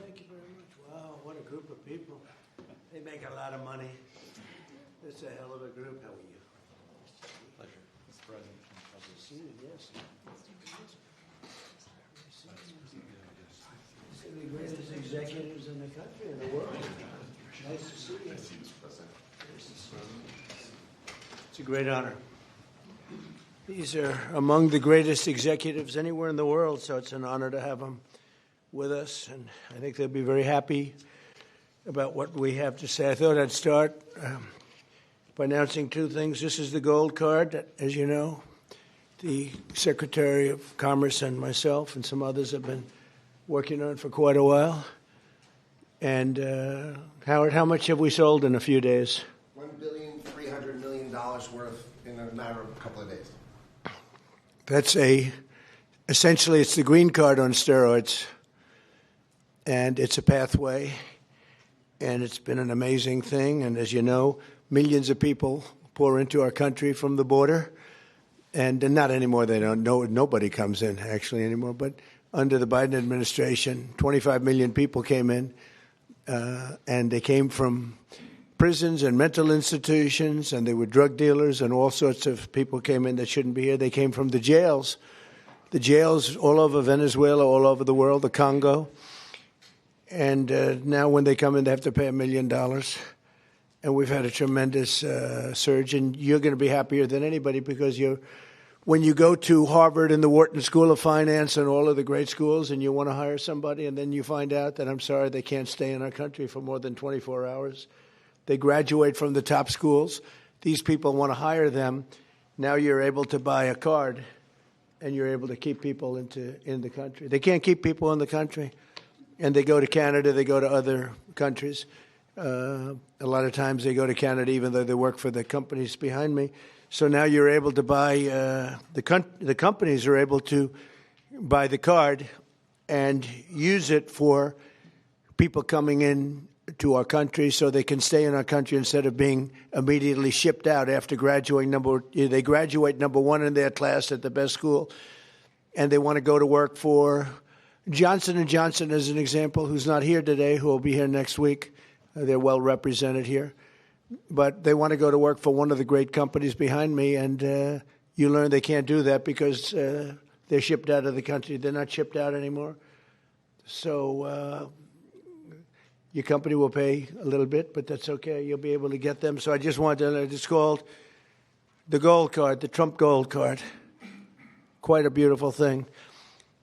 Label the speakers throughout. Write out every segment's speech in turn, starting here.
Speaker 1: Thank you very much. Wow, what a group of people. They make a lot of money. It's a hell of a group. How are you?
Speaker 2: Pleasure. Mr. President.
Speaker 1: Nice to see you, yes. These are the greatest executives in the country, in the world. Nice to see you. It's a great honor. These are among the greatest executives anywhere in the world, so it's an honor to have them with us, and I think they'll be very happy about what we have to say. I thought I'd start by announcing two things. This is the gold card that, as you know, the Secretary of Commerce and myself and some others have been working on for quite a while. And Howard, how much have we sold in a few days?
Speaker 3: $1.3 billion worth in a matter of a couple of days.
Speaker 1: That's essentially it's the green card on steroids, and it's a pathway, and it's been an amazing thing. And as you know, millions of people pour into our country from the border, and not anymore. They don't know. Nobody comes in actually anymore. But under the Biden administration, 25 million people came in, and they came from prisons and mental institutions, and they were drug dealers, and all sorts of people came in that shouldn't be here. They came from the jails all over Venezuela, all over the world, the Congo. And now when they come in, they have to pay $1 million. And we've had a tremendous surge, and you're going to be happier than anybody because when you go to Harvard and the Wharton School of Finance and all of the great schools and you want to hire somebody, and then you find out that, I'm sorry, they can't stay in our country for more than 24 hours. They graduate from the top schools. These people want to hire them. Now you're able to buy a card, and you're able to keep people in the country. They can't keep people in the country, and they go to Canada. They go to other countries. A lot of times they go to Canada, even though they work for the companies behind me. So now you're able to buy the companies are able to buy the card and use it for people coming in to our country so they can stay in our country instead of being immediately shipped out after graduating. They graduate number one in their class at the best school, and they want to go to work for Johnson & Johnson, as an example, who's not here today, who will be here next week. They're well represented here. But they want to go to work for one of the great companies behind me, and you learn they can't do that because they're shipped out of the country. They're not shipped out anymore. So your company will pay a little bit, but that's okay. You'll be able to get them. So I just wanted to, it's called the gold card, the Trump gold card. Quite a beautiful thing.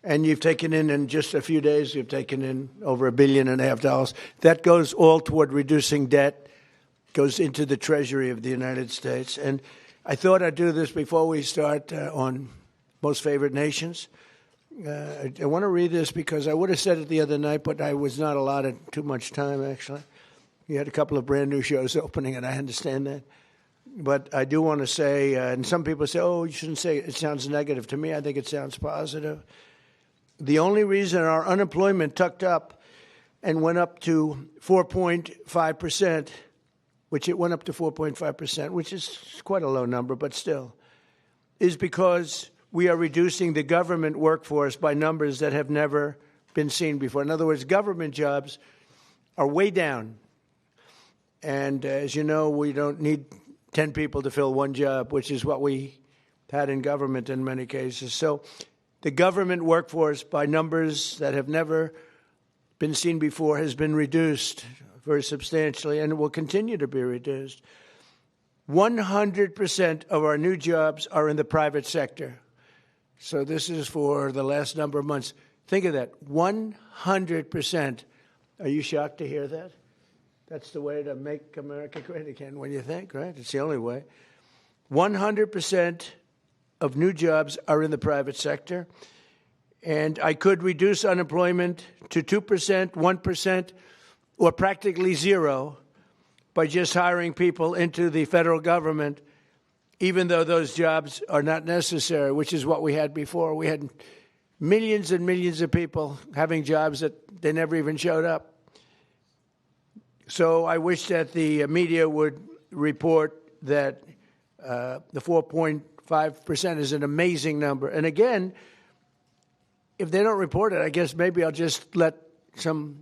Speaker 1: And you've taken in just a few days, you've taken in over $1.5 billion. That goes all toward reducing debt, goes into the Treasury of the United States. And I thought I'd do this before we start on Most Favored Nations. I want to read this because I would have said it the other night, but I was not allotted too much time, actually. You had a couple of brand new shows opening, and I understand that. But I do want to say, and some people say, oh, you shouldn't say it. It sounds negative. To me, I think it sounds positive. The only reason our unemployment tucked up and went up to 4.5%, which it went up to 4.5%, which is quite a low number, but still, is because we are reducing the government workforce by numbers that have never been seen before. In other words, government jobs are way down. And as you know, we don't need 10 people to fill one job, which is what we had in government in many cases. So the government workforce, by numbers that have never been seen before, has been reduced very substantially, and it will continue to be reduced. 100% of our new jobs are in the private sector. So this is for the last number of months. Think of that, 100%. Are you shocked to hear that? That's the way to make America great again, when you think, right? It's the only way. 100% of new jobs are in the private sector. And I could reduce unemployment to 2%, 1%, or practically zero by just hiring people into the federal government, even though those jobs are not necessary, which is what we had before. We had millions and millions of people having jobs that they never even showed up. So I wish that the media would report that the 4.5% is an amazing number. And again, if they don't report it, I guess maybe I'll just let some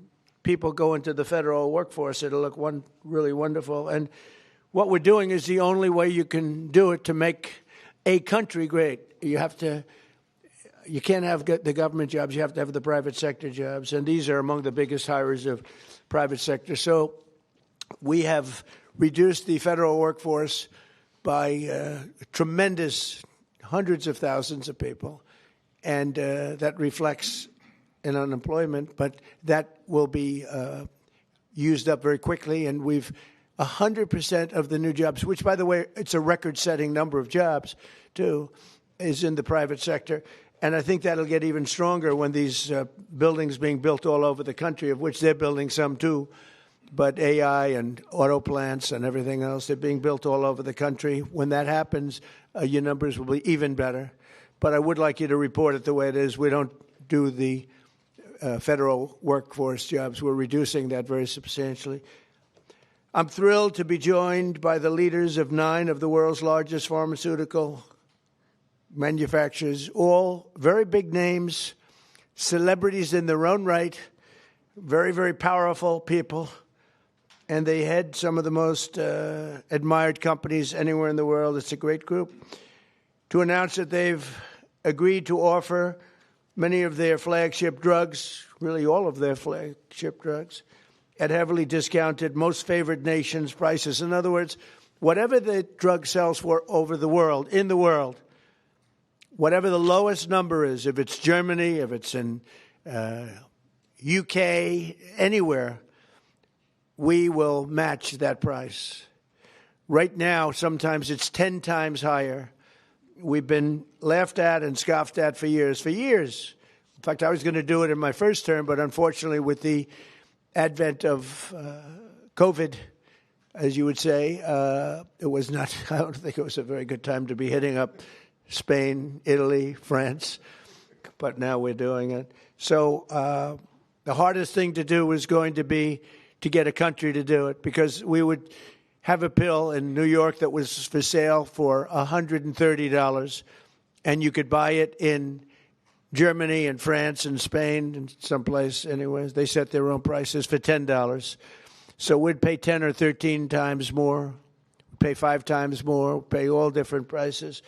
Speaker 1: people go into the federal workforce. It'll look really wonderful. And what we're doing is the only way you can do it to make a country great. You can't have the government jobs. You have to have the private sector jobs. And these are among the biggest hires of private sector. So we have reduced the federal workforce by tremendous hundreds of thousands of people. And that reflects in unemployment, but that will be used up very quickly. And we've 100% of the new jobs, which, by the way, it's a record-setting number of jobs, too, is in the private sector. And I think that'll get even stronger when these buildings being built all over the country, of which they're building some, too, but AI and auto plants and everything else, they're being built all over the country. When that happens, your numbers will be even better. But I would like you to report it the way it is. We don't do the federal workforce jobs. We're reducing that very substantially. I'm thrilled to be joined by the leaders of 9 of the world's largest pharmaceutical manufacturers, all very big names, celebrities in their own right, very, very powerful people, and they head some of the most admired companies anywhere in the world. It's a great group. To announce that they've agreed to offer many of their flagship drugs, really all of their flagship drugs, at heavily discounted, most favored nations prices. In other words, whatever the drug sells for over the world, in the world, whatever the lowest number is, if it's Germany, if it's in UK, anywhere, we will match that price. Right now, sometimes it's 10 times higher. We've been laughed at and scoffed at for years. For years. In fact, I was going to do it in my first term, but unfortunately with the advent of COVID, as you would say, it was not, I don't think it was a very good time to be hitting up Spain, Italy, France, but now we're doing it. So the hardest thing to do was going to be to get a country to do it, because we would have a pill in New York that was for sale for $130, and you could buy it in Germany and France and Spain and someplace anyways. They set their own prices for $10. So we'd pay 10 or 13 times more, pay 5 times more, pay all different prices.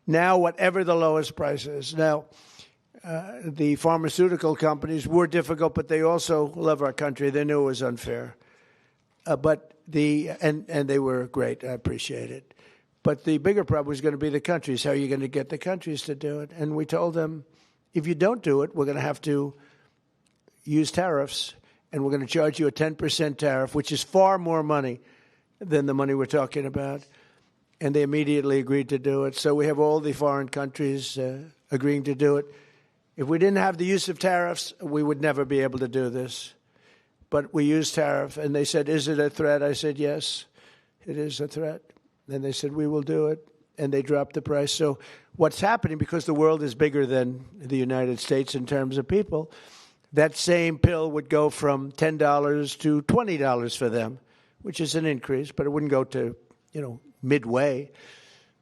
Speaker 1: Now, whatever the lowest price is. Now, the pharmaceutical companies were difficult, but they also love our country. They knew it was unfair. And they were great. I appreciate it. But the bigger problem was going to be the countries. How are you going to get the countries to do it? And we told them, if you don't do it, we're going to have to use tariffs, and we're going to charge you a 10% tariff, which is far more money than the money we're talking about. And they immediately agreed to do it. So we have all the foreign countries agreeing to do it. If we didn't have the use of tariffs, we would never be able to do this. But we used tariff, and they said, is it a threat? I said, yes, it is a threat. And they said, we will do it. And they dropped the price. So what's happening, because the world is bigger than the United States in terms of people, that same pill would go from $10 to $20 for them, which is an increase, but it wouldn't go to, midway.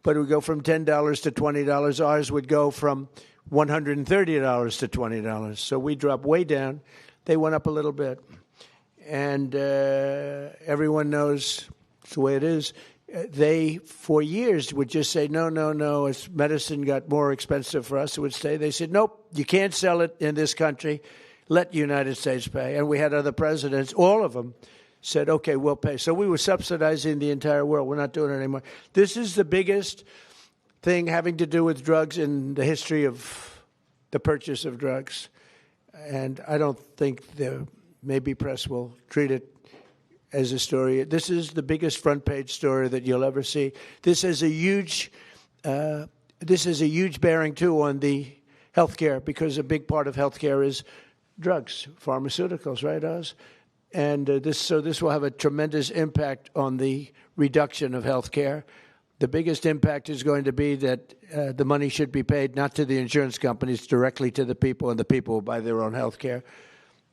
Speaker 1: But it would go from $10 to $20. Ours would go from $130 to $20. So we dropped way down. They went up a little bit. And everyone knows it's the way it is. They, for years, would just say, no. As medicine got more expensive for us, it would stay. They said, nope, you can't sell it in this country. Let the United States pay. And we had other presidents, all of them, said, okay, we'll pay. So we were subsidizing the entire world. We're not doing it anymore. This is the biggest thing having to do with drugs in the history of the purchase of drugs. And I don't think the maybe press will treat it as a story. This is the biggest front page story that you'll ever see. This has a huge bearing too on the healthcare, because a big part of healthcare is drugs, pharmaceuticals, right, Oz? And this will have a tremendous impact on the reduction of healthcare. The biggest impact is going to be that the money should be paid not to the insurance companies, directly to the people, and the people will buy their own healthcare.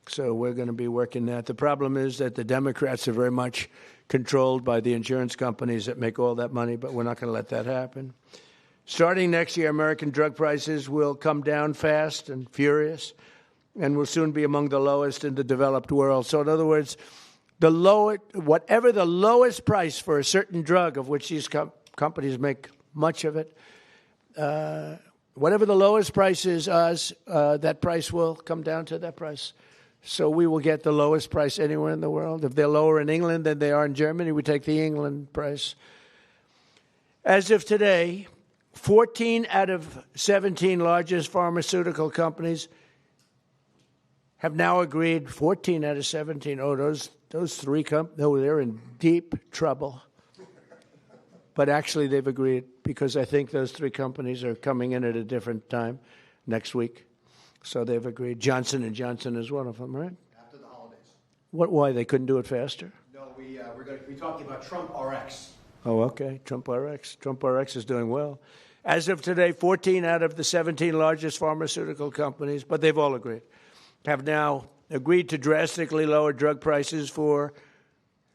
Speaker 1: So we're going to be working that. The problem is that the Democrats are very much controlled by the insurance companies that make all that money, but we're not going to let that happen. Starting next year, American drug prices will come down fast and furious. and will soon be among the lowest in the developed world. So in other words, whatever the lowest price for a certain drug, of which these companies make much of it, whatever the lowest price is, that price will come down to that price. So we will get the lowest price anywhere in the world. If they're lower in England than they are in Germany, we take the England price. As of today, 14 out of 17 largest pharmaceutical companies have now agreed. 14 out of 17. Oh, those three they're in deep trouble. But actually, they've agreed because I think those three companies are coming in at a different time next week. So they've agreed. Johnson & Johnson is one of them, right?
Speaker 3: After the holidays.
Speaker 1: Why? They couldn't do it faster?
Speaker 3: No, we're going to be talking about Trump RX.
Speaker 1: Oh, okay. Trump RX. Trump RX is doing well. As of today, 14 out of the 17 largest pharmaceutical companies, but they've all agreed, have now agreed to drastically lower drug prices for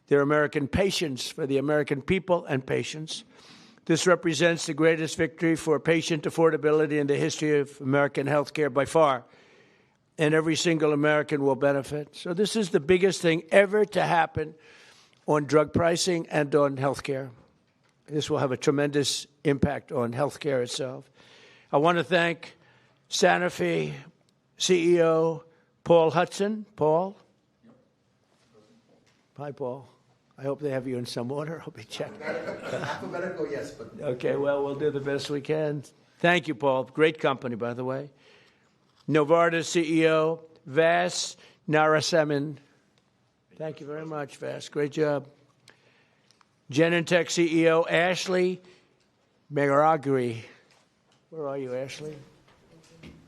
Speaker 1: their American patients, for the American people and patients. This represents the greatest victory for patient affordability in the history of American health care by far, and every single American will benefit. So this is the biggest thing ever to happen on drug pricing and on health care. This will have a tremendous impact on health care itself. I want to thank Sanofi CEO Paul Hudson. Paul? Hi, Paul. I hope they have you in some order. I'll be checking.
Speaker 3: Alphabetical, yes, but...
Speaker 1: Okay, well, we'll do the best we can. Thank you, Paul. Great company, by the way. Novartis CEO Vas Narasimhan. Thank you very much, Vas. Great job. Genentech CEO Ashley Megaragri. Where are you, Ashley?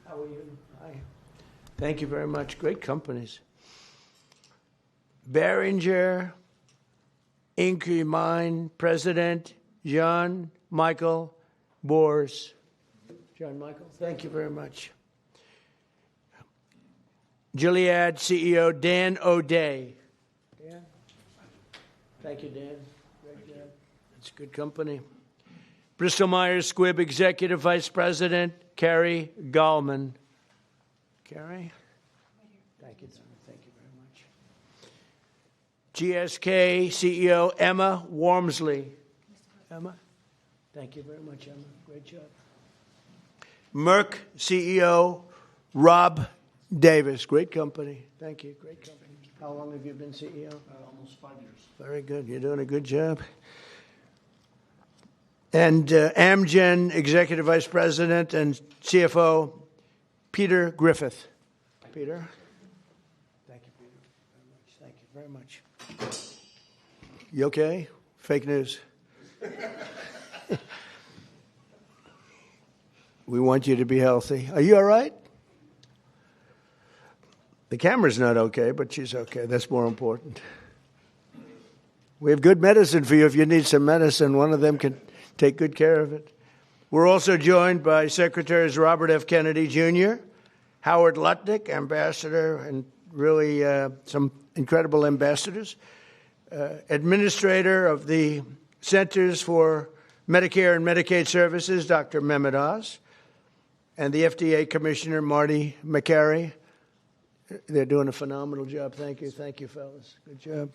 Speaker 1: How are you? Hi. Thank you very much. Great companies. Behringer Inc. President John Michael Bors. John Michael, thank you very much. Gilead CEO Dan O'Day. Dan? Thank you, Dan. Great job. That's a good company. Bristol Myers Squibb Executive Vice President Carrie Gallman. Carrie? Thank you, Tom. Thank you very much. GSK CEO Emma Wormsley. Emma? Thank you very much, Emma. Great job. Merck CEO Rob Davis. Great company. Thank you. Great company. How long have you been CEO?
Speaker 2: Almost 5 years.
Speaker 1: Very good. You're doing a good job. And Amgen Executive Vice President and CFO Peter Griffith. Peter? Thank you, Peter, very much. Thank you very much. You okay? Fake news. We want you to be healthy. Are you all right? The camera's not okay, but she's okay. That's more important. We have good medicine for you. If you need some medicine, one of them can take good care of it. We're also joined by Secretaries Robert F. Kennedy, Jr., Howard Lutnick, Ambassador, and really some incredible ambassadors, Administrator of the Centers for Medicare and Medicaid Services, Dr. Mehmet Oz, and the FDA Commissioner, Marty McCary. They're doing a phenomenal job. Thank you. Thank you, fellas. Good job.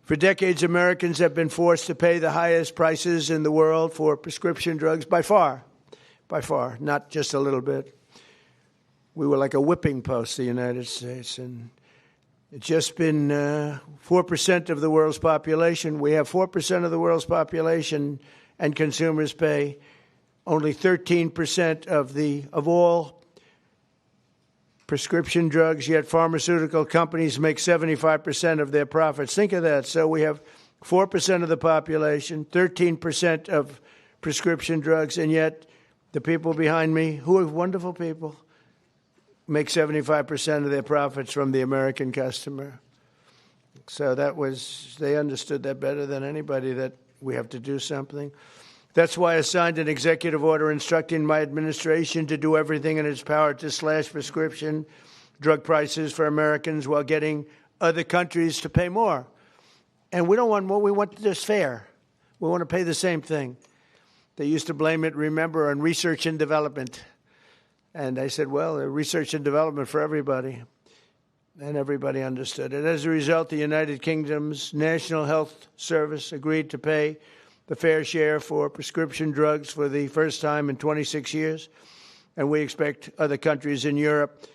Speaker 1: For decades, Americans have been forced to pay the highest prices in the world for prescription drugs by far, not just a little bit. We were like a whipping post, the United States, and it's just been 4% of the world's population. We have 4% of the world's population, and consumers pay only 13% of all prescription drugs, yet pharmaceutical companies make 75% of their profits. Think of that. So we have 4% of the population, 13% of prescription drugs, and yet the people behind me, who are wonderful people, make 75% of their profits from the American customer. So they understood that better than anybody, that we have to do something. That's why I signed an executive order instructing my administration to do everything in its power to slash prescription drug prices for Americans while getting other countries to pay more. And we don't want more. We want this fair. We want to pay the same thing. They used to blame it, remember, on research and development. And I said, well, research and development for everybody. And everybody understood it. As a result, the United Kingdom's National Health Service agreed to pay the fair share for prescription drugs for the first time in 26 years. And we expect other countries in Europe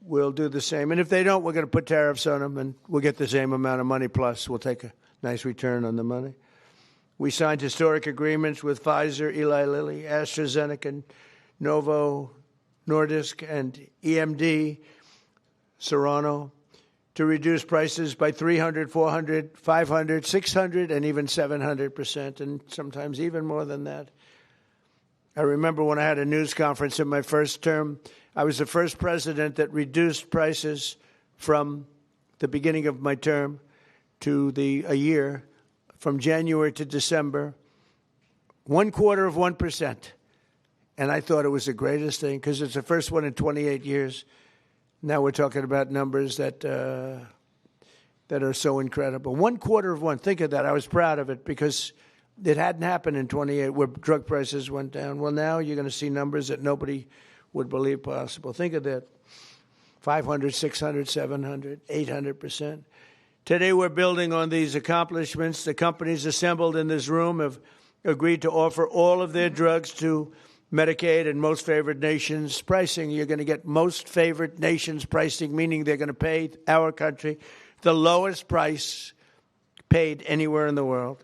Speaker 1: will do the same. And if they don't, we're going to put tariffs on them, and we'll get the same amount of money, plus we'll take a nice return on the money. We signed historic agreements with Pfizer, Eli Lilly, AstraZeneca, Novo Nordisk, and EMD, Serrano, to reduce prices by 300, 400, 500, 600, and even 700%, and sometimes even more than that. I remember when I had a news conference in my first term, I was the first president that reduced prices from the beginning of my term to a year, from January to December, 0.25%. And I thought it was the greatest thing because it's the first one in 28 years. Now we're talking about numbers that are so incredible. 0.25%. Think of that. I was proud of it because it hadn't happened in 28 where drug prices went down. Well, now you're going to see numbers that nobody would believe possible. Think of that. 500, 600, 700, 800%. Today we're building on these accomplishments. The companies assembled in this room have agreed to offer all of their drugs to Medicaid and most favored nations pricing. You're going to get most favored nations pricing, meaning they're going to pay our country the lowest price paid anywhere in the world.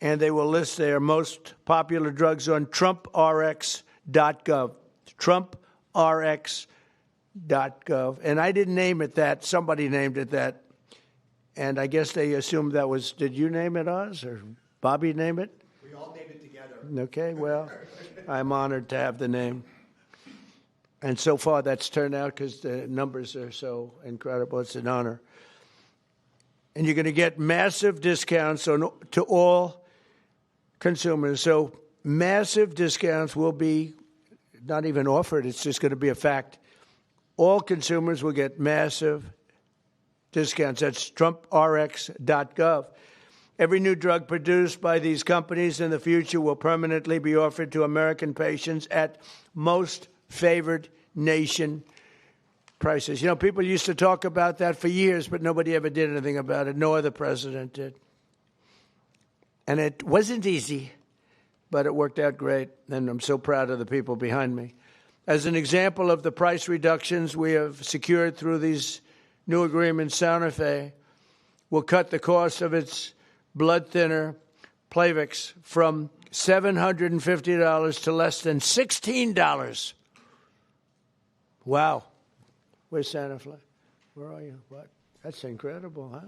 Speaker 1: And they will list their most popular drugs on TrumpRx.gov. TrumpRx.gov. And I didn't name it that. Somebody named it that. And I guess they assumed that was, did you name it, Oz? Or Bobby name it?
Speaker 3: We all named it together.
Speaker 1: Okay, well, I'm honored to have the name. And so far that's turned out because the numbers are so incredible. It's an honor. And you're going to get massive discounts to all consumers. So massive discounts will be not even offered. It's just going to be a fact. All consumers will get massive discounts. That's TrumpRx.gov. Every new drug produced by these companies in the future will permanently be offered to American patients at most favored nation prices. You know, people used to talk about that for years, but nobody ever did anything about it. No other president did. And it wasn't easy, but it worked out great, and I'm so proud of the people behind me. As an example of the price reductions we have secured through these new agreements, Santa Fe will cut the cost of its blood thinner, Plavix, from $750 to less than $16. Wow. Where's Santa Fe? Where are you? What? That's incredible, huh?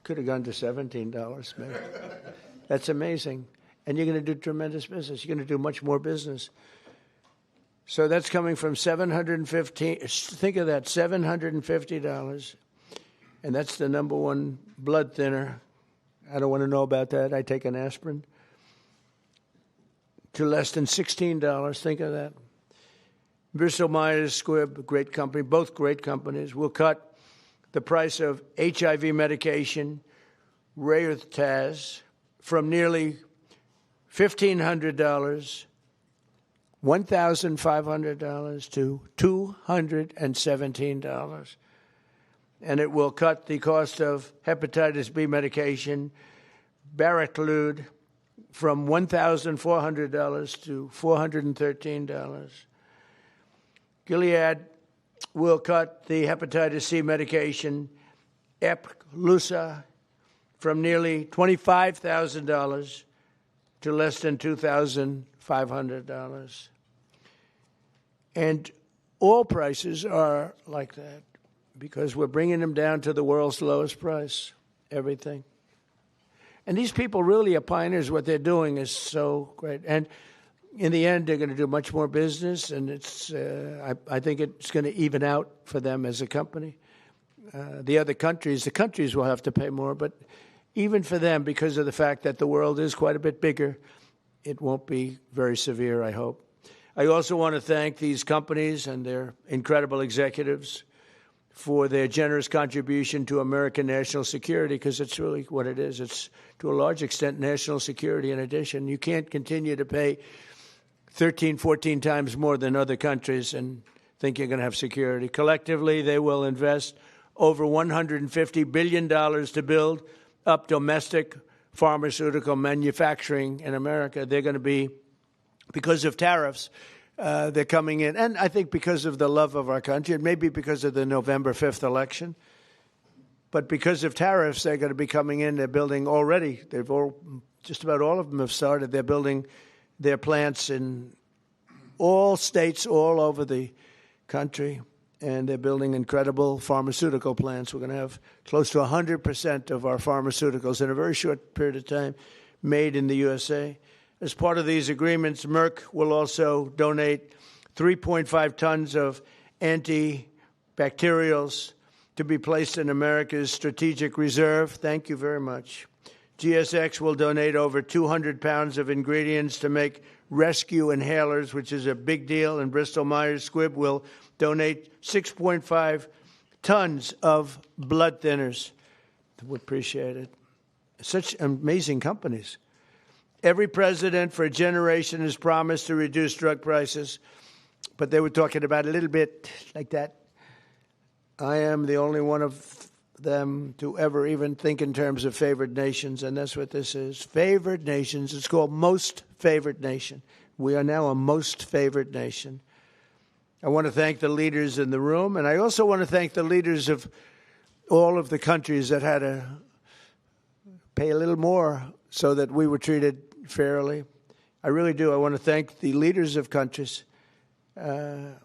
Speaker 1: Could have gone to $17, maybe. That's amazing. And you're going to do tremendous business. You're going to do much more business. So that's coming from $750. Think of that, $750. And that's the number one blood thinner. I don't want to know about that. I take an aspirin. To less than $16. Think of that. Bristol Myers Squibb, great company, both great companies, will cut the price of HIV medication, Rayurtaz, from nearly $1,500, $1,500 to $217. And it will cut the cost of hepatitis B medication, Baraclude, from $1,400 to $413. Gilead will cut the hepatitis C medication, Epclusa, from nearly $25,000 to less than $2,500. And all prices are like that because we're bringing them down to the world's lowest price, everything. And these people really are pioneers. What they're doing is so great. And in the end, they're going to do much more business, and it's. I think it's going to even out for them as a company. The countries will have to pay more, but even for them, because of the fact that the world is quite a bit bigger, it won't be very severe, I hope. I also want to thank these companies and their incredible executives for their generous contribution to American national security, because it's really what it is. It's, to a large extent, national security in addition. You can't continue to pay 13, 14 times more than other countries and think you're going to have security. Collectively, they will invest over $150 billion to build up domestic pharmaceutical manufacturing in America. They're going to be, because of tariffs, they're coming in, and I think because of the love of our country, and maybe because of the November 5th election, but because of tariffs, they're going to be coming in. They're building already. Just about all of them have started. They're building their plants in all states all over the country, and they're building incredible pharmaceutical plants. We're going to have close to 100% of our pharmaceuticals in a very short period of time made in the USA. As part of these agreements, Merck will also donate 3.5 tons of antibacterials to be placed in America's strategic reserve. Thank you very much. GSX will donate over 200 pounds of ingredients to make rescue inhalers, which is a big deal, and Bristol-Myers Squibb will donate 6.5 tons of blood thinners. We appreciate it. Such amazing companies. Every president for a generation has promised to reduce drug prices, but they were talking about a little bit like that. I am the only one of them to ever even think in terms of favored nations, and that's what this is. Favored nations. It's called most favored nation. We are now a most favored nation. I want to thank the leaders in the room, and I also want to thank the leaders of all of the countries that had to pay a little more so that we were treated fairly. I really do. I want to thank the leaders of countries. And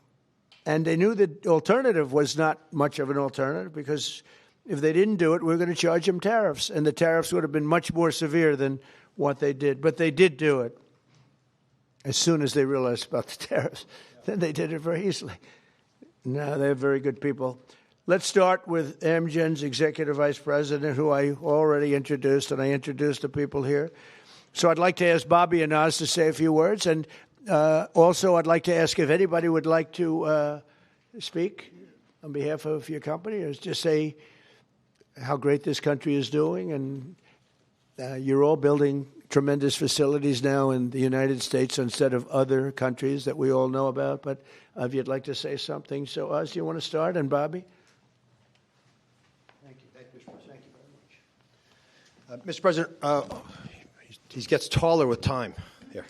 Speaker 1: they knew the alternative was not much of an alternative, because if they didn't do it, we were going to charge them tariffs, and the tariffs would have been much more severe than what they did. But they did do it as soon as they realized about the tariffs. Then they did it very easily. No, they're very good people. Let's start with Amgen's Executive Vice President, who I already introduced, and I introduced the people here. So I'd like to ask Bobby and Oz to say a few words, and also I'd like to ask if anybody would like to speak on behalf of your company, or just say how great this country is doing. And you're all building tremendous facilities now in the United States instead of other countries that we all know about. But if you'd like to say something. So, Oz, do you want to start? And Bobby?
Speaker 4: Thank you. Thank you, Mr. President. Thank you very much. Mr. President, he gets taller with time here.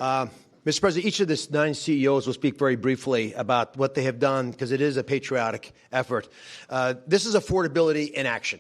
Speaker 4: Mr. President, each of the 9 CEOs will speak very briefly about what they have done, because it is a patriotic effort. This is affordability in action.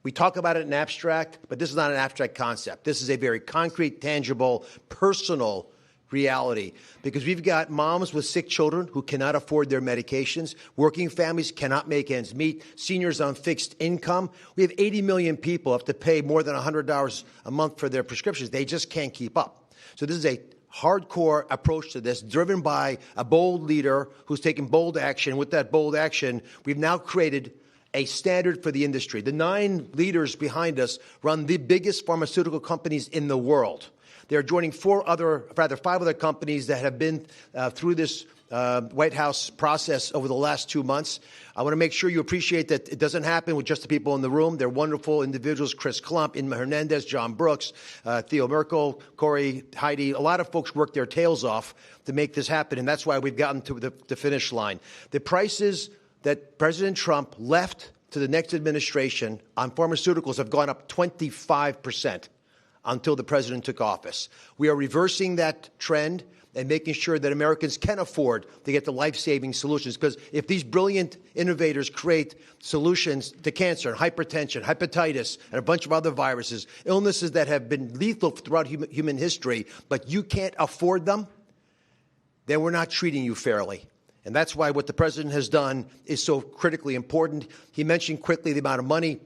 Speaker 4: We talk about it in abstract, but this is not an abstract concept. This is a very concrete, tangible, personal reality, because we've got moms with sick children who cannot afford their medications. Working families cannot make ends meet. Seniors on fixed income. We have 80 million people who have to pay more than $100 a month for their prescriptions. They just can't keep up. So this is a hardcore approach to this, driven by a bold leader who's taken bold action. With that bold action, we've now created a standard for the industry. The 9 leaders behind us run the biggest pharmaceutical companies in the world. They're joining 5 other companies that have been through this White House process over the last 2 months. I want to make sure you appreciate that it doesn't happen with just the people in the room. They're wonderful individuals: Chris Klump, Inma Hernandez, John Brooks, Theo Merkel, Corey, Heidi. A lot of folks work their tails off to make this happen, and that's why we've gotten to the finish line. The prices that President Trump left to the next administration on pharmaceuticals have gone up 25% until the president took office. We are reversing that trend and making sure that Americans can afford to get the life-saving solutions. Because if these brilliant innovators create solutions to cancer, hypertension, hepatitis, and a bunch of other viruses, illnesses that have been lethal throughout human history, but you can't afford them, then we're not treating you fairly. And that's why what the president has done is so critically important. He mentioned quickly the amount of money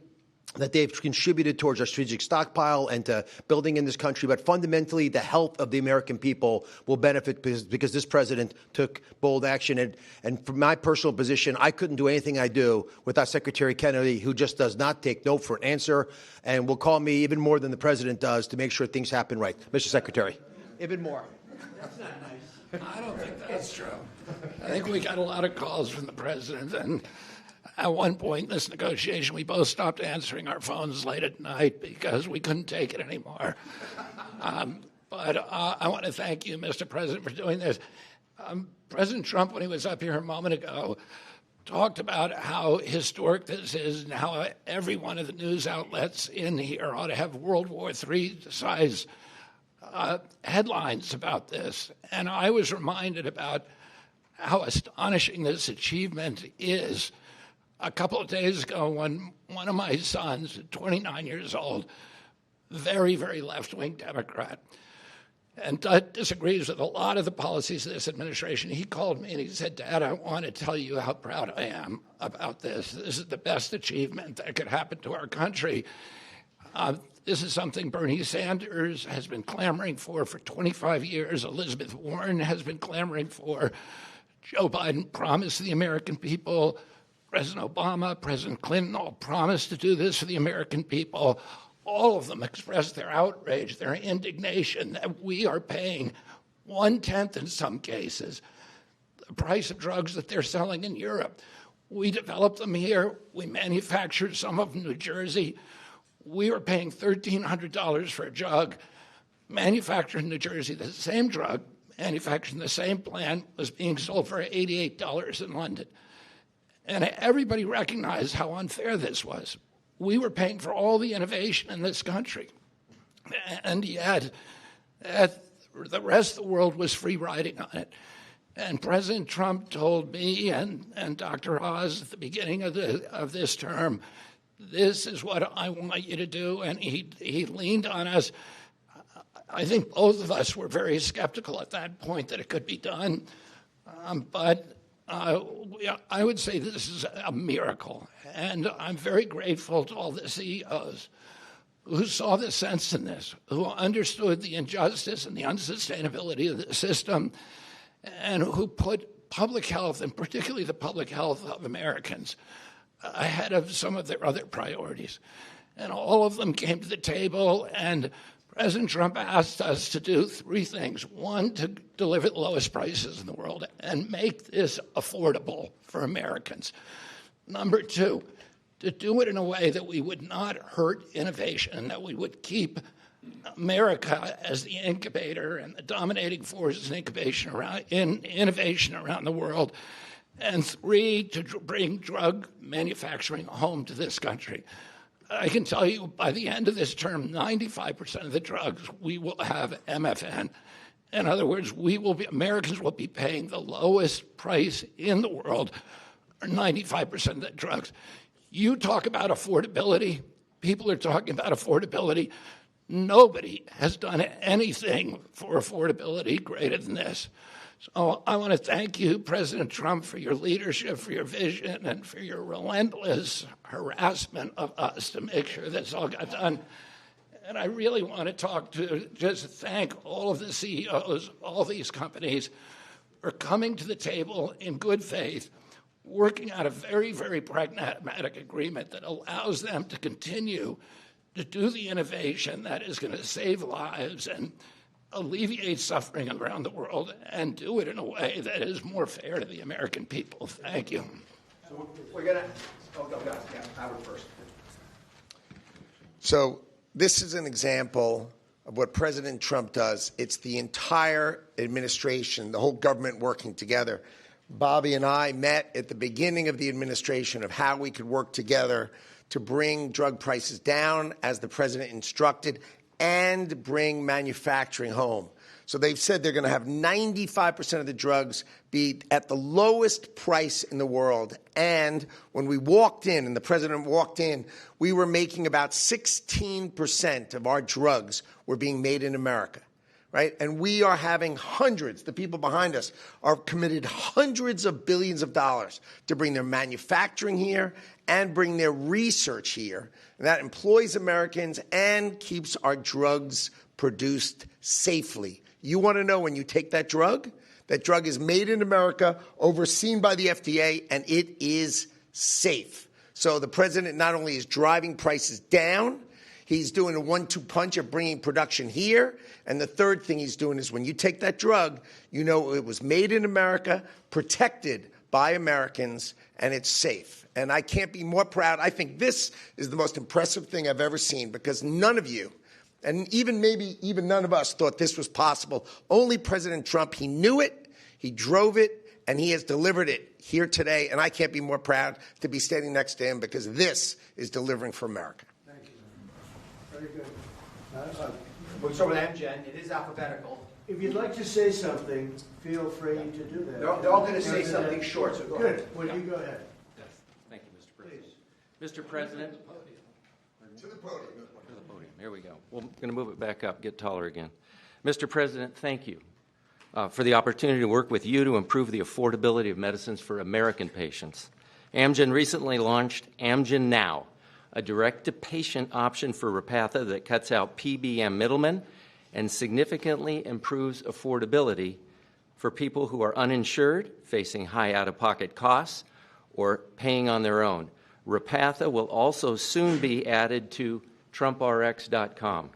Speaker 4: that they've contributed towards our strategic stockpile and to building in this country. But fundamentally, the health of the American people will benefit because this president took bold action. And from my personal position, I couldn't do anything I do without Secretary Kennedy, who just does not take no for an answer and will call me even more than the president does to make sure things happen right. Mr. Secretary. Even more.
Speaker 5: That's not nice. I don't think that's true. I think we got a lot of calls from the president, and at one point in this negotiation, we both stopped answering our phones late at night because we couldn't take it anymore. but I want to thank you, Mr. President, for doing this. President Trump, when he was up here a moment ago, talked about how historic this is and how every one of the news outlets in here ought to have World War III size headlines about this. And I was reminded about how astonishing this achievement is. A couple of days ago, when one of my sons, 29 years old, very, very left-wing Democrat, and disagrees with a lot of the policies of this administration, he called me and he said, Dad, I want to tell you how proud I am about this. This is the best achievement that could happen to our country. This is something Bernie Sanders has been clamoring for 25 years. Elizabeth Warren has been clamoring for. Joe Biden promised the American people. President Obama, President Clinton all promised to do this for the American people. All of them expressed their outrage, their indignation that we are paying 1/10 in some cases the price of drugs that they're selling in Europe. We developed them here. We manufactured some of them in New Jersey. We were paying $1,300 for a drug manufactured in New Jersey. The same drug manufactured in the same plant was being sold for $88 in London. And everybody recognized how unfair this was. We were paying for all the innovation in this country. And yet, the rest of the world was free riding on it. And President Trump told me and Dr. Oz at the beginning of this term, this is what I want you to do. And he leaned on us. I think both of us were very skeptical at that point that it could be done. But I would say this is a miracle, and I'm very grateful to all the CEOs who saw the sense in this, who understood the injustice and the unsustainability of the system, and who put public health, and particularly the public health of Americans, ahead of some of their other priorities. And all of them came to the table, and President Trump asked us to do three things. One, to deliver the lowest prices in the world and make this affordable for Americans. Number two, to do it in a way that we would not hurt innovation, that we would keep America as the incubator and the dominating force in innovation around the world. And three, to bring drug manufacturing home to this country. I can tell you by the end of this term, 95% of the drugs we will have MFN. In other words, Americans will be paying the lowest price in the world for 95% of the drugs. You talk about affordability. People are talking about affordability. Nobody has done anything for affordability greater than this. So I want to thank you, President Trump, for your leadership, for your vision, and for your relentless harassment of us to make sure this all got done. And I really want to just thank all of the CEOs, all these companies, for coming to the table in good faith, working out a very, very pragmatic agreement that allows them to continue to do the innovation that is going to save lives and alleviate suffering around the world, and do it in a way that is more fair to the American people. Thank you.
Speaker 3: So we're going to, Howard first. So this is an example of what President Trump does. It's the entire administration, the whole government working together. Bobby and I met at the beginning of the administration of how we could work together to bring drug prices down, as the president instructed, and bring manufacturing home. So they've said they're going to have 95% of the drugs be at the lowest price in the world. And when we walked in, and the president walked in, we were making about 16% of our drugs were being made in America, right? And we are having hundreds, the people behind us are committed hundreds of billions of dollars to bring their manufacturing here and bring their research here. And that employs Americans and keeps our drugs produced safely. You want to know when you take that drug is made in America, overseen by the FDA, and it is safe. So the president not only is driving prices down, he's doing a 1-2 punch of bringing production here. And the third thing he's doing is when you take that drug, you know it was made in America, protected by Americans, and it's safe. And I can't be more proud. I think this is the most impressive thing I've ever seen, because none of you And even none of us thought this was possible. Only President Trump, he knew it, he drove it, and he has delivered it here today. And I can't be more proud to be standing next to him because this is delivering for America.
Speaker 1: Thank you. Very good.
Speaker 4: We'll start with Amgen. It is alphabetical.
Speaker 1: If you'd like to say something, feel free to do that.
Speaker 4: They're all going to say something short, so go ahead.
Speaker 1: Good. Well, you go ahead.
Speaker 2: Yes. Thank you, Mr. President. Mr. President.
Speaker 3: To the podium.
Speaker 2: To the podium. Here we go. We're going to move it back up, get taller again. Mr. President, thank you for the opportunity to work with you to improve the affordability of medicines for American patients. Amgen recently launched Amgen Now, a direct-to-patient option for Repatha that cuts out PBM middlemen and significantly improves affordability for people who are uninsured, facing high out-of-pocket costs, or paying on their own. Repatha will also soon be added to TrumpRx.com.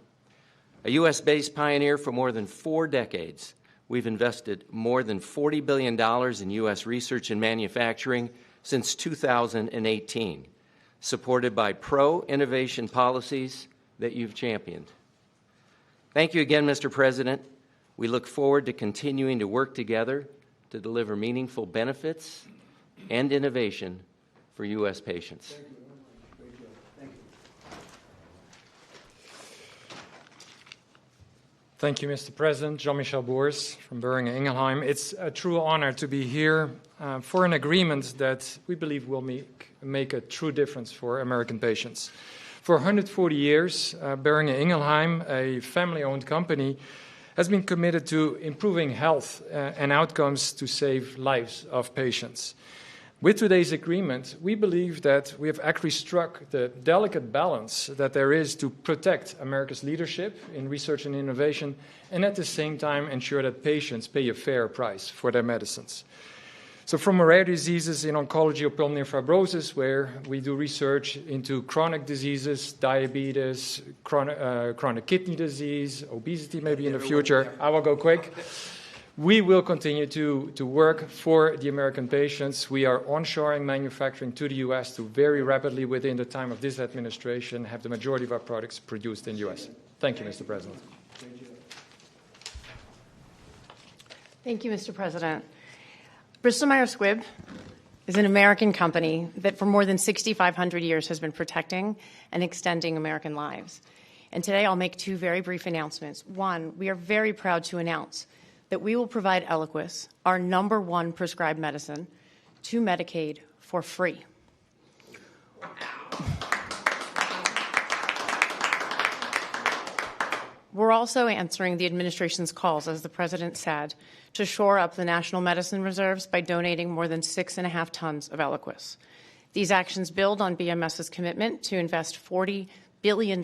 Speaker 2: A U.S.-based pioneer for more than 4 decades, we've invested more than $40 billion in U.S. research and manufacturing since 2018, supported by pro-innovation policies that you've championed. Thank you again, Mr. President. We look forward to continuing to work together to deliver meaningful benefits and innovation for U.S. patients.
Speaker 1: Thank you. Great job. Thank you.
Speaker 6: Thank you, Mr. President. Jean-Michel Boers from Boehringer Ingelheim. It's a true honor to be here for an agreement that we believe will make a true difference for American patients. For 140 years, Boehringer Ingelheim, a family-owned company, has been committed to improving health and outcomes to save lives of patients. With today's agreement, we believe that we have actually struck the delicate balance that there is to protect America's leadership in research and innovation and at the same time ensure that patients pay a fair price for their medicines. So from rare diseases in oncology or pulmonary fibrosis, where we do research into chronic diseases, diabetes, chronic kidney disease, obesity maybe in the future, I will go quick. We will continue to work for the American patients. We are onshoring manufacturing to the U.S. to very rapidly, within the time of this administration, have the majority of our products produced in the U.S. Thank you, Mr. President.
Speaker 7: Thank you, Mr. President. Bristol Myers Squibb is an American company that for more than 6,500 years has been protecting and extending American lives. And today I'll make 2 very brief announcements. One, we are very proud to announce that we will provide Eliquis, our #1 prescribed medicine, to Medicaid for free. We're also answering the administration's calls, as the President said, to shore up the national medicine reserves by donating more than 6.5 tons of Eliquis. These actions build on BMS's commitment to invest $40 billion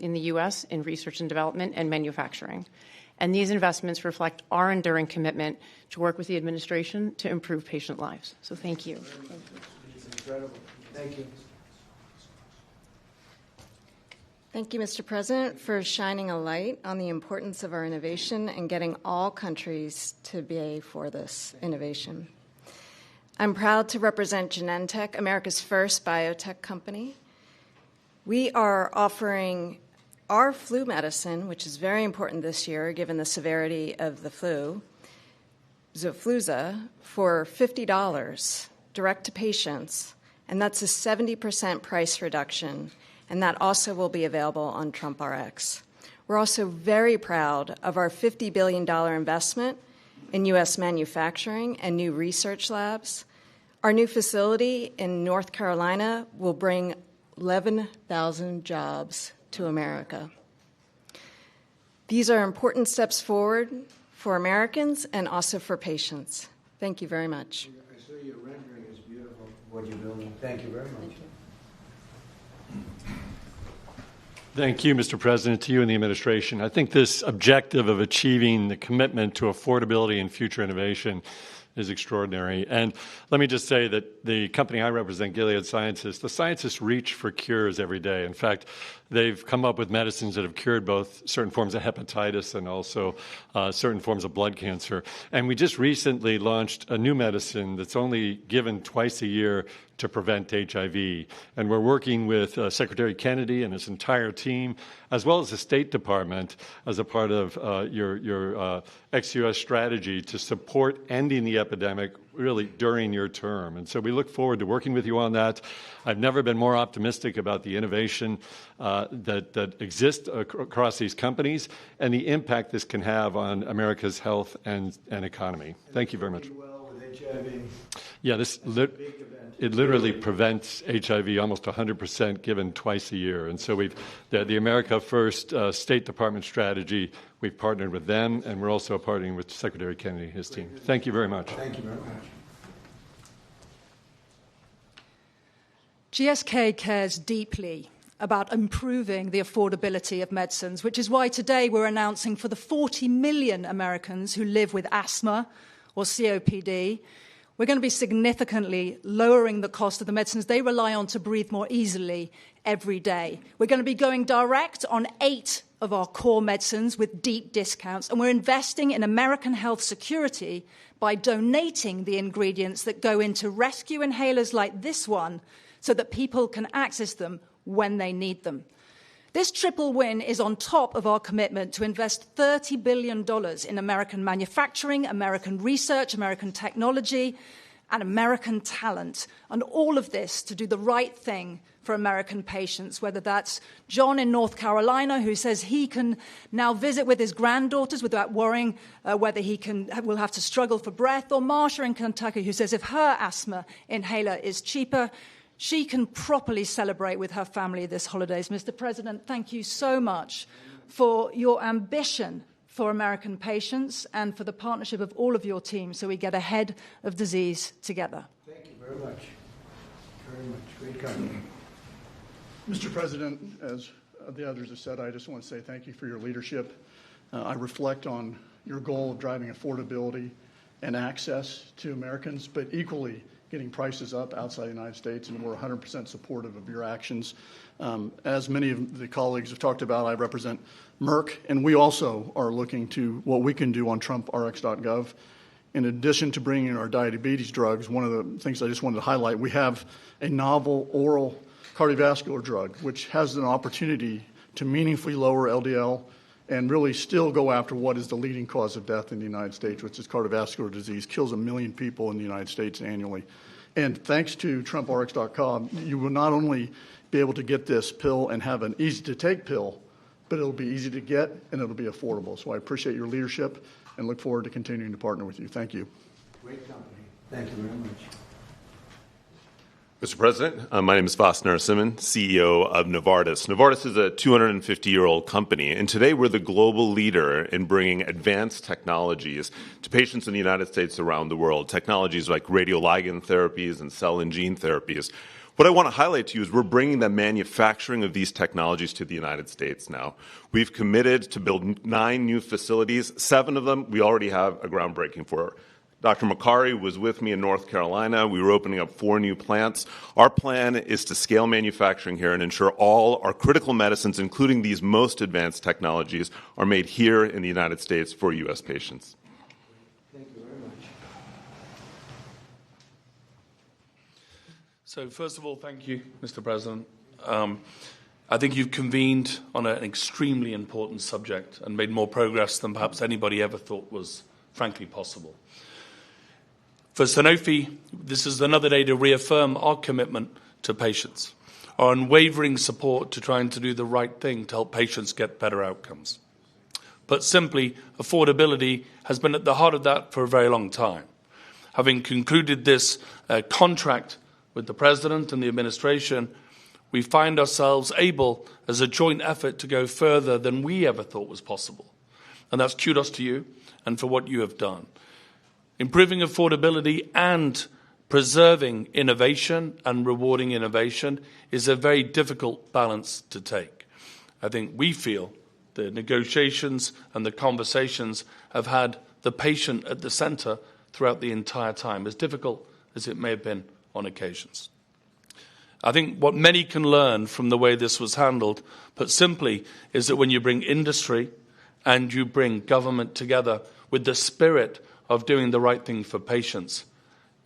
Speaker 7: in the U.S. in research and development and manufacturing. And these investments reflect our enduring commitment to work with the administration to improve patient lives. So thank you.
Speaker 1: It's incredible. Thank you.
Speaker 8: Thank you, Mr. President, for shining a light on the importance of our innovation and getting all countries to pay for this innovation. I'm proud to represent Genentech, America's first biotech company. We are offering our flu medicine, which is very important this year given the severity of the flu, Xofluza, for $50 direct to patients, and that's a 70% price reduction, and that also will be available on TrumpRx. We're also very proud of our $50 billion investment in U.S. manufacturing and new research labs. Our new facility in North Carolina will bring 11,000 jobs to America. These are important steps forward for Americans and also for patients. Thank you very much.
Speaker 1: I saw your rendering is beautiful, what you're building. Thank you very much.
Speaker 9: Thank you, Mr. President, to you and the administration. I think this objective of achieving the commitment to affordability and future innovation is extraordinary. And let me just say that the company I represent, Gilead Sciences, the scientists reach for cures every day. In fact, they've come up with medicines that have cured both certain forms of hepatitis and also certain forms of blood cancer. And we just recently launched a new medicine that's only given twice a year to prevent HIV. And we're working with Secretary Kennedy and his entire team as well as the State Department as a part of your ex-U.S. strategy to support ending the epidemic really during your term. And so we look forward to working with you on that. I've never been more optimistic about the innovation that exists across these companies and the impact this can have on America's health and economy. Thank you very much. Yeah, it literally prevents HIV almost 100% given twice a year. And so the America First State Department strategy, we've partnered with them, and we're also partnering with Secretary Kennedy and his team. Thank you very much.
Speaker 1: Thank you very much.
Speaker 10: GSK cares deeply about improving the affordability of medicines, which is why today we're announcing for the 40 million Americans who live with asthma or COPD, we're going to be significantly lowering the cost of the medicines they rely on to breathe more easily every day. We're going to be going direct on 8 of our core medicines with deep discounts, and we're investing in American health security by donating the ingredients that go into rescue inhalers like this one so that people can access them when they need them. This triple win is on top of our commitment to invest $30 billion in American manufacturing, American research, American technology, and American talent. And all of this to do the right thing for American patients, whether that's John in North Carolina, who says he can now visit with his granddaughters without worrying whether will have to struggle for breath, or Marsha in Kentucky, who says if her asthma inhaler is cheaper, she can properly celebrate with her family this holidays. Mr. President, thank you so much for your ambition for American patients and for the partnership of all of your teams so we get ahead of disease together.
Speaker 1: Thank you very much. Very much. Great company.
Speaker 11: Mr. President, as the others have said, I just want to say thank you for your leadership. I reflect on your goal of driving affordability and access to Americans, but equally getting prices up outside the United States, and we're 100% supportive of your actions. As many of the colleagues have talked about, I represent Merck, and we also are looking to what we can do on TrumpRx.gov. In addition to bringing in our diabetes drugs, one of the things I just wanted to highlight, we have a novel oral cardiovascular drug, which has an opportunity to meaningfully lower LDL and really still go after what is the leading cause of death in the United States, which is cardiovascular disease, kills 1 million people in the United States annually. And thanks to TrumpRx.com, you will not only be able to get this pill and have an easy-to-take pill, but it'll be easy to get and it'll be affordable. So I appreciate your leadership and look forward to continuing to partner with you. Thank you.
Speaker 1: Great company. Thank you very much.
Speaker 12: Mr. President, my name is Vas Narasimhan, CEO of Novartis. Novartis is a 250-year-old company, and today we're the global leader in bringing advanced technologies to patients in the United States around the world, technologies like radioligand therapies and cell and gene therapies. What I want to highlight to you is we're bringing the manufacturing of these technologies to the United States now. We've committed to build 9 new facilities. 7 of them we already have a groundbreaking for. Dr. Makari was with me in North Carolina. We were opening up 4 new plants. Our plan is to scale manufacturing here and ensure all our critical medicines, including these most advanced technologies, are made here in the United States for U.S. patients.
Speaker 1: Thank you very much.
Speaker 13: So first of all, thank you, Mr. President. I think you've convened on an extremely important subject and made more progress than perhaps anybody ever thought was frankly possible. For Sanofi, this is another day to reaffirm our commitment to patients, our unwavering support to trying to do the right thing to help patients get better outcomes. But simply, affordability has been at the heart of that for a very long time. Having concluded this contract with the President and the administration, we find ourselves able, as a joint effort, to go further than we ever thought was possible. And that's kudos to you and for what you have done. Improving affordability and preserving innovation and rewarding innovation is a very difficult balance to take. I think we feel the negotiations and the conversations have had the patient at the center throughout the entire time, as difficult as it may have been on occasions. I think what many can learn from the way this was handled, put simply, is that when you bring industry and you bring government together with the spirit of doing the right thing for patients,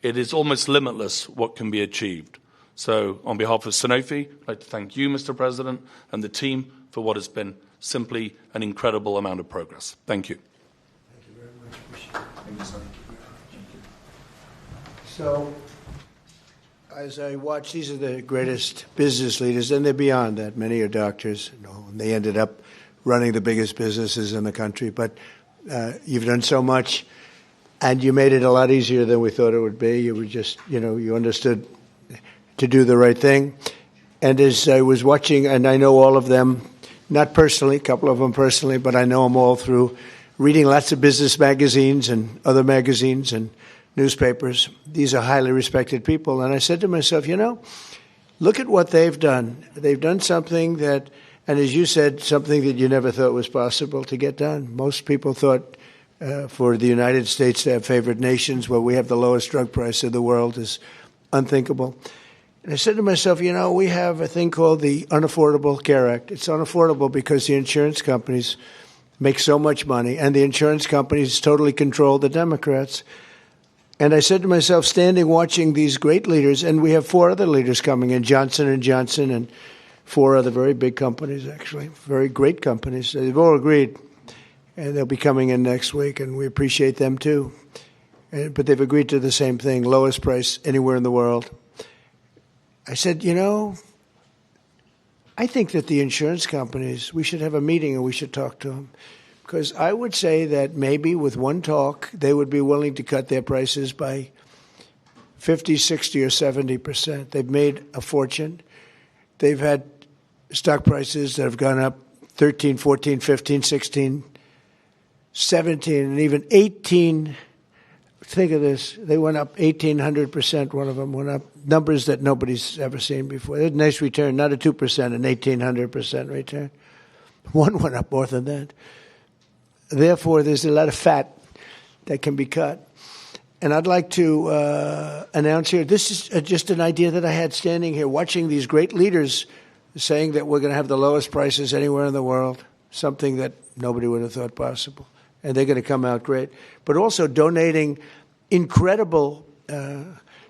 Speaker 13: it is almost limitless what can be achieved. So on behalf of Sanofi, I'd like to thank you, Mr. President, and the team for what has been simply an incredible amount of progress. Thank you.
Speaker 1: Thank you very much. Thank you, sir. So, as I watch, these are the greatest business leaders, and they're beyond that. Many are doctors, and they ended up running the biggest businesses in the country. But you've done so much, and you made it a lot easier than we thought it would be. You were just, you understood to do the right thing. And as I was watching, and I know all of them, not personally, a couple of them personally, but I know them all through reading lots of business magazines and other magazines and newspapers. These are highly respected people. And I said to myself, look at what they've done. They've done something that, and as you said, something that you never thought was possible to get done. Most people thought for the United States to have favored nations where we have the lowest drug price in the world is unthinkable. And I said to myself, we have a thing called the Unaffordable Care Act. It's unaffordable because the insurance companies make so much money, and the insurance companies totally control the Democrats. And I said to myself, standing watching these great leaders, and we have 4 other leaders coming in, Johnson & Johnson and 4 other very big companies, actually, very great companies. They've all agreed, and they'll be coming in next week, and we appreciate them too. But they've agreed to the same thing, lowest price anywhere in the world. I said, I think that the insurance companies, we should have a meeting and we should talk to them. Because I would say that maybe with one talk, they would be willing to cut their prices by 50, 60, or 70%. They've made a fortune. They've had stock prices that have gone up 13, 14, 15, 16, 17, and even 18. Think of this. They went up 1,800%. One of them went up. Numbers that nobody's ever seen before. A nice return, not a 2%, an 1,800% return. One went up more than that. Therefore, there's a lot of fat that can be cut. And I'd like to announce here, this is just an idea that I had standing here, watching these great leaders saying that we're going to have the lowest prices anywhere in the world, something that nobody would have thought possible. And they're going to come out great. But also donating incredible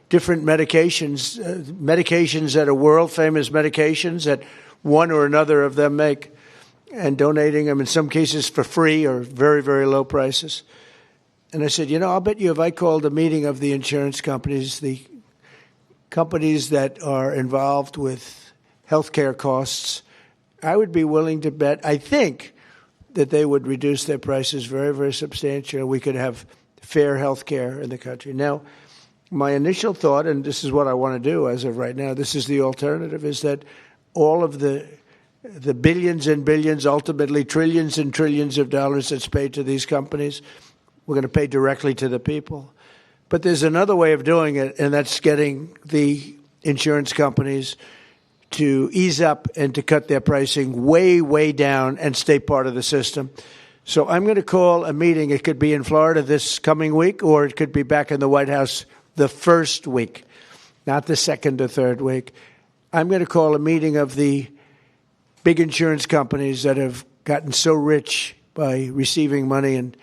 Speaker 1: different medications, medications that are world-famous medications that one or another of them make, and donating them in some cases for free or very, very low prices. And I said, I'll bet you if I called a meeting of the insurance companies, the companies that are involved with healthcare costs, I would be willing to bet, I think, that they would reduce their prices very, very substantially. We could have fair health care in the country. Now, my initial thought, and this is what I want to do as of right now, this is the alternative, is that all of the billions and billions, ultimately trillions and trillions of dollars that's paid to these companies, we're going to pay directly to the people. But there's another way of doing it, and that's getting the insurance companies to ease up and to cut their pricing way, way down and stay part of the system. So I'm going to call a meeting. It could be in Florida this coming week, or it could be back in the White House the first week, not the second or third week. I'm going to call a meeting of the big insurance companies that have gotten so rich by receiving money and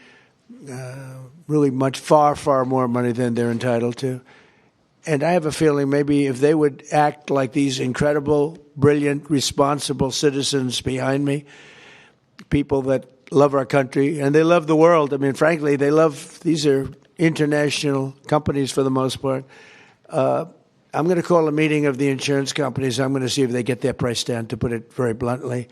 Speaker 1: really much, far, far more money than they're entitled to. And I have a feeling maybe if they would act like these incredible, brilliant, responsible citizens behind me, people that love our country, and they love the world. I mean, frankly, these are international companies for the most part. I'm going to call a meeting of the insurance companies. I'm going to see if they get their price down, to put it very bluntly.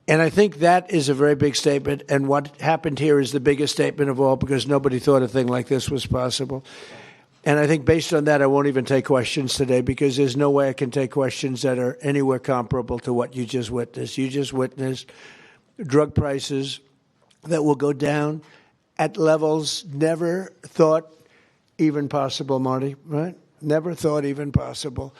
Speaker 1: And I think that is a very big statement. And what happened here is the biggest statement of all, because nobody thought a thing like this was possible. And I think based on that, I won't even take questions today, because there's no way I can take questions that are anywhere comparable to what you just witnessed. You just witnessed drug prices that will go down at levels never thought even possible, Marty, right? Never thought even possible.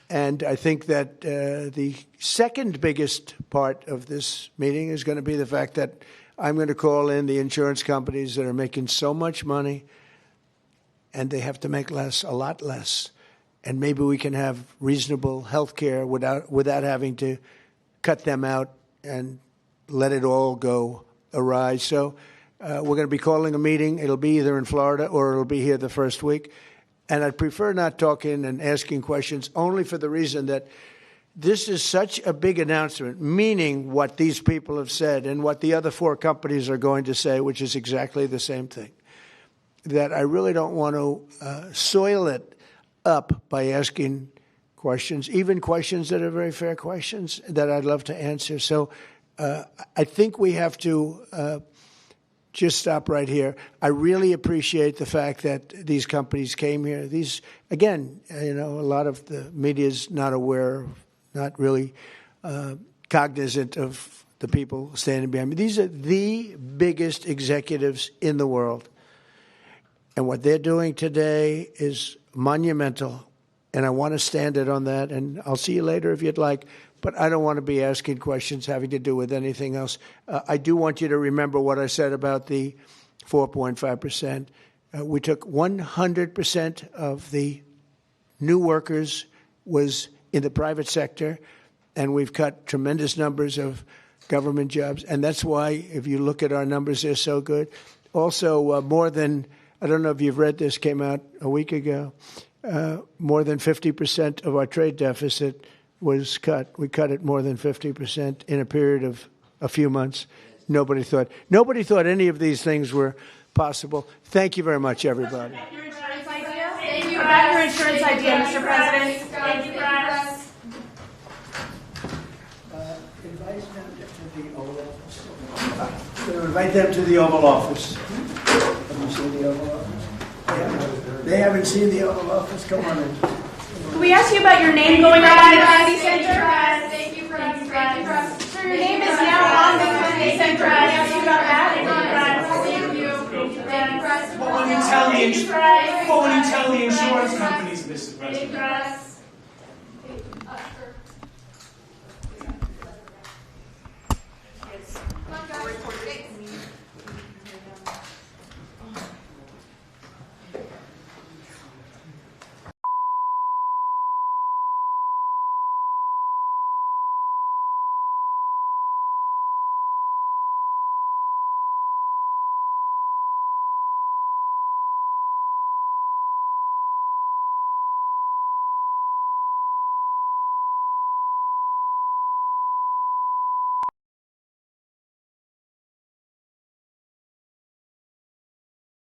Speaker 1: And I think that the second biggest part of this meeting is going to be the fact that I'm going to call in the insurance companies that are making so much money, and they have to make less, a lot less. And maybe we can have reasonable health care without having to cut them out and let it all go awry. So we're going to be calling a meeting. It'll be either in Florida or it'll be here the first week. And I'd prefer not talking and asking questions, only for the reason that this is such a big announcement, meaning what these people have said and what the other 4 companies are going to say, which is exactly the same thing, that I really don't want to soil it up by asking questions, even questions that are very fair questions that I'd love to answer. So I think we have to just stop right here. I really appreciate the fact that these companies came here. These, again, a lot of the media is not aware, not really cognizant of the people standing behind me. These are the biggest executives in the world. And what they're doing today is monumental. And I want to stand it on that. And I'll see you later if you'd like. But I don't want to be asking questions having to do with anything else. I do want you to remember what I said about the 4.5%. We took 100% of the new workers was in the private sector, and we've cut tremendous numbers of government jobs. And that's why, if you look at our numbers, they're so good. Also, more than, I don't know if you've read this, came out a week ago, more than 50% of our trade deficit was cut. We cut it more than 50% in a period of a few months. Nobody thought any of these things were possible. Thank you very much, everybody.
Speaker 14: Thank you about your insurance idea, Mr. President. Thank you, press.
Speaker 1: Invite them to the Oval Office. Have you seen the Oval Office? Yeah. They haven't seen the Oval Office. Come on in.
Speaker 14: Can we ask you about your name going on in the Kennedy Center? Thank you, press. Sir, your name is now on the Kennedy Center. Can we ask you about that? Thank you. Thank you, press.
Speaker 15: What will you tell the insurance companies, Mr. President?